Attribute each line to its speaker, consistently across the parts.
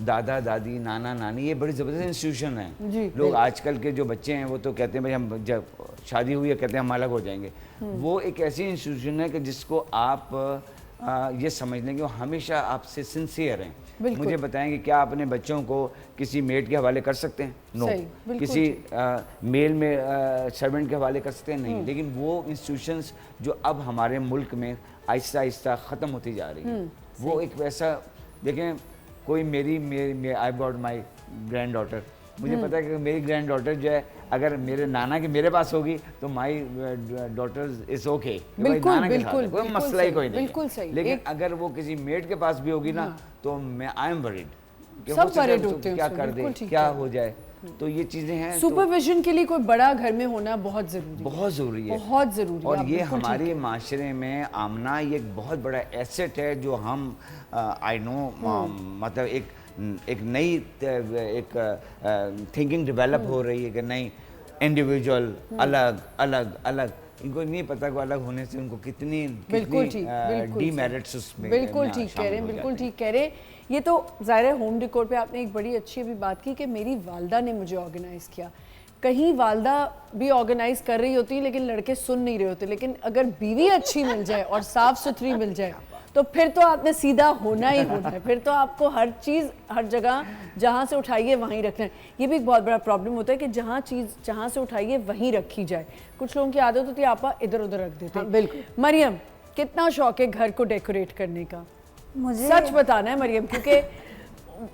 Speaker 1: दादा दादी नाना नानी ये बड़ी ज़बरदस्त इंस्टीट्यूशन है। लोग आजकल के जो बच्चे हैं वो तो कहते हैं भाई हम जब शादी हुई है कहते हैं हम अलग हो जाएंगे। वो एक ऐसी इंस्टीट्यूशन है कि जिसको आप ये समझ लें कि वो हमेशा आपसे सिंसियर हैं। मुझे बताएं कि क्या आप अपने बच्चों को किसी मेड के हवाले कर सकते हैं? नो। किसी मेल में सर्वेंट के हवाले कर सकते हैं? नहीं। लेकिन वो इंस्टीट्यूशंस जो अब हमारे मुल्क में आहिस्ता आहिस्ता ख़त्म होती जा रही है, वो एक वैसा देखें कोई मेरी I got my grand daughter, मुझे पता है कि मेरी ग्रैंड डॉटर जो है अगर मेरे नाना के मेरे पास होगी तो माई डॉटर इज ओके, कोई मसला ही कोई नहीं। लेकिन अगर वो किसी मेड के पास भी होगी ना तो मैं आई एम वरीड,
Speaker 2: सब वरीड होते हैं,
Speaker 1: क्या कर दे, क्या हो जाए। तो ये चीजें हैं।
Speaker 2: सुपरविजन के लिए कोई बड़ा घर में होना बहुत जरूरी है,
Speaker 1: बहुत जरूरी है,
Speaker 2: बहुत जरूरी है।
Speaker 1: और ये हमारे माशरे में आमना ये एक बहुत बड़ा एसेट है जो हम आई नो मतलब एक नई एक थिंकिंग डेवलप हो रही है कि नहीं इंडिविजुअल अलग अलग अलग, इनको नहीं पता को अलग होने से उनको कितनी डीमेरिट्स उसमें।
Speaker 2: बिल्कुल ठीक कह रहे हैं, बिल्कुल ठीक कह रहे हैं। ये तो ज़ाहिर है होम डेकोर पे आपने एक बड़ी अच्छी अभी बात की कि मेरी वालदा ने मुझे ऑर्गेनाइज़ किया। कहीं वालदा भी ऑर्गेनाइज कर रही होती लेकिन लड़के सुन नहीं रहे होते। लेकिन अगर बीवी अच्छी मिल जाए और साफ सुथरी मिल जाए तो फिर तो आपने सीधा होना ही होना है। फिर तो आपको हर चीज़ हर जगह जहाँ से उठाइए वहीं रखना है। ये भी एक बहुत बड़ा प्रॉब्लम होता है कि जहाँ से उठाइए वहीं रखी जाए। कुछ लोगों की आदत होती है आपा इधर उधर रख देते हैं। बिल्कुल। मरियम, कितना शौक है घर को डेकोरेट करने का?
Speaker 3: मुझे
Speaker 2: सच बताना है मरियम, क्योंकि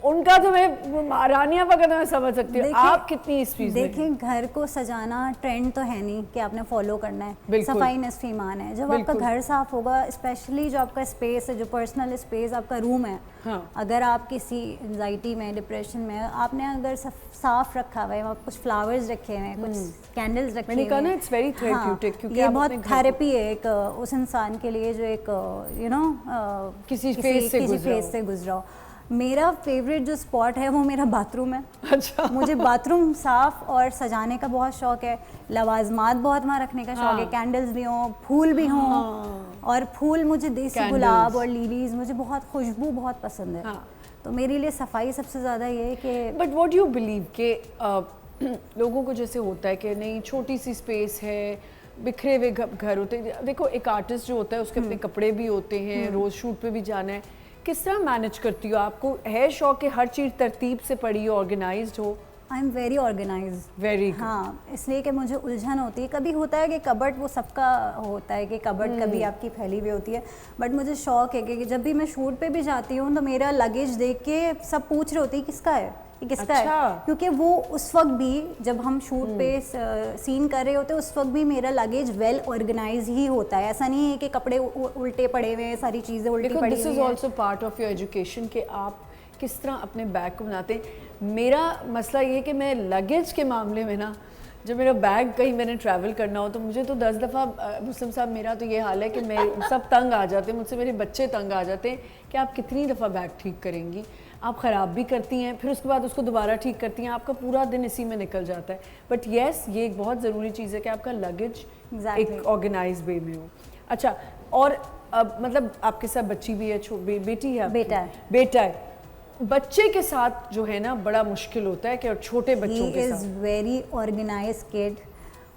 Speaker 2: उनका तो मैं रानिया वगैरह तो मैं समझ सकती हूँ, आप कितनी इस चीज़ में?
Speaker 3: देखिए घर को सजाना ट्रेंड तो है नहीं कि आपने फॉलो करना है, सफाई नस्फ ईमान है। जब आपका घर साफ होगा, स्पेशली जो आपका स्पेस है, जो पर्सनल स्पेस आपका रूम है, हाँ। अगर आप किसी एंजाइटी में डिप्रेशन में आपने अगर साफ रखा हुआ है, वहाँ कुछ फ्लावर्स रखे हुए हैं, कुछ कैंडल्स रखे हुए हैं,
Speaker 2: इट्स वेरी थेरेप्यूटिक, क्योंकि
Speaker 3: ये बहुत थेरेपी है एक उस इंसान के लिए जो एक यू नो
Speaker 2: किसी फेस
Speaker 3: से गुजरा हो। मेरा फेवरेट जो स्पॉट है वो मेरा बाथरूम है।
Speaker 2: अच्छा।
Speaker 3: मुझे बाथरूम साफ और सजाने का बहुत शौक है, लवाजमात बहुत वहाँ रखने का शौक है, कैंडल्स भी हों, फूल भी हों, और फूल मुझे देसी गुलाब और लिलीज, मुझे बहुत खुशबू बहुत पसंद है। तो मेरे लिए सफाई सबसे ज़्यादा ये है कि
Speaker 2: बट व्हाट यू बिलीव के लोगों को जैसे होता है कि नहीं छोटी सी स्पेस है, बिखरे हुए घर होते हैं। देखो एक आर्टिस्ट जो होता है उसके अपने कपड़े भी होते हैं, रोज़ शूट पे भी जाना है, किस तरह मैनेज करती हो? आपको है शौक कि हर चीज़ तरतीब से पड़ी हो, ऑर्गेनाइज्ड हो?
Speaker 3: I am very organise.
Speaker 2: Very
Speaker 3: हाँ, इसलिए कि मुझे उलझन होती है। कभी होता है कि कबर्ड, वो सबका होता है कि कबर्ड कभी आपकी फैली हुई होती है, बट मुझे शौक है कि जब भी मैं शूट पे भी जाती हूँ तो मेरा लगेज देख के सब पूछ रहे होती है किसका है, किसका है, क्योंकि वो उस वक्त भी जब हम शूट पे सीन कर रहे होते हैं उस वक्त भी मेरा लगेज वेल ऑर्गेनाइज ही होता है। ऐसा नहीं है कि कपड़े उल्टे पड़े हुए हैं, सारी चीज़ें उल्टी पड़ी हुई हैं।
Speaker 2: This is also part of your education कि आप किस तरह अपने बैग को बनाते हैं। मेरा मसला ये है कि मैं लगेज के मामले में ना, जब मेरा बैग कहीं मैंने ट्रैवल करना हो तो मुझे तो 10 दफ़ा मुस्लिम साहब, मेरा तो ये हाल है कि मैं सब तंग आ जाते हैं मुझसे, मेरे बच्चे तंग आ जाते हैं कि आप कितनी दफ़ा बैग ठीक करेंगी, आप ख़राब भी करती हैं, फिर उसके बाद उसको दोबारा ठीक करती हैं, आपका पूरा दिन इसी में निकल जाता है। बट येस, ये एक बहुत ज़रूरी चीज़ है कि आपका लगेज एक ऑर्गेनाइज वे में हो। अच्छा, और मतलब आपके साथ बच्ची भी है, बेटी है? बेटा है। बच्चे के साथ जो है ना बड़ा मुश्किल होता है कि, और छोटे बच्चों के साथ।
Speaker 3: He is very organized kid।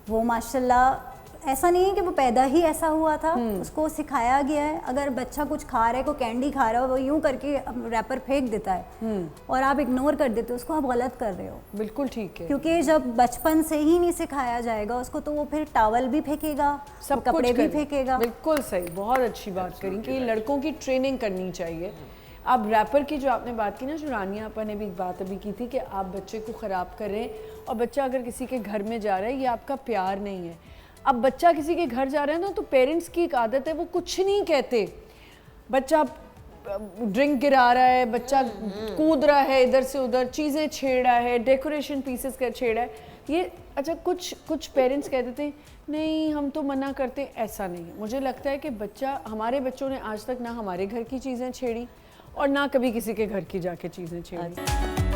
Speaker 3: वो माशाल्लाह ऐसा नहीं है कि वो पैदा ही ऐसा हुआ था, उसको सिखाया गया है। अगर बच्चा कुछ खा रहा है, कोई कैंडी खा रहा है, वो यूं करके रैपर फेंक देता है और आप इग्नोर कर देते हो उसको, आप गलत कर रहे हो।
Speaker 2: बिल्कुल ठीक है,
Speaker 3: क्योंकि जब बचपन से ही नहीं सिखाया जाएगा उसको तो वो फिर टॉवल भी फेंकेगा, सब कपड़े भी फेंकेगा।
Speaker 2: बिल्कुल सही, बहुत अच्छी बात करी कि लड़कों की ट्रेनिंग करनी चाहिए। अब रैपर की जो आपने बात की ना, जो रानिया आपा ने भी एक बात अभी की थी कि आप बच्चे को ख़राब कर रहे हैं, और बच्चा अगर किसी के घर में जा रहा है, ये आपका प्यार नहीं है। अब बच्चा किसी के घर जा रहा है ना, तो पेरेंट्स की एक आदत है वो कुछ नहीं कहते। बच्चा ड्रिंक गिरा रहा है, बच्चा कूद रहा है इधर से उधर, चीज़ें छेड़ रहा है, डेकोरेशन पीसेस का छेड़ रहा है ये। अच्छा, कुछ पेरेंट्स कह देते हैं नहीं हम तो मना करते, ऐसा नहीं है। मुझे लगता है कि बच्चा, हमारे बच्चों ने आज तक ना हमारे घर की चीज़ें छेड़ी और ना कभी किसी के घर की जाके चीज़ें छेड़ी।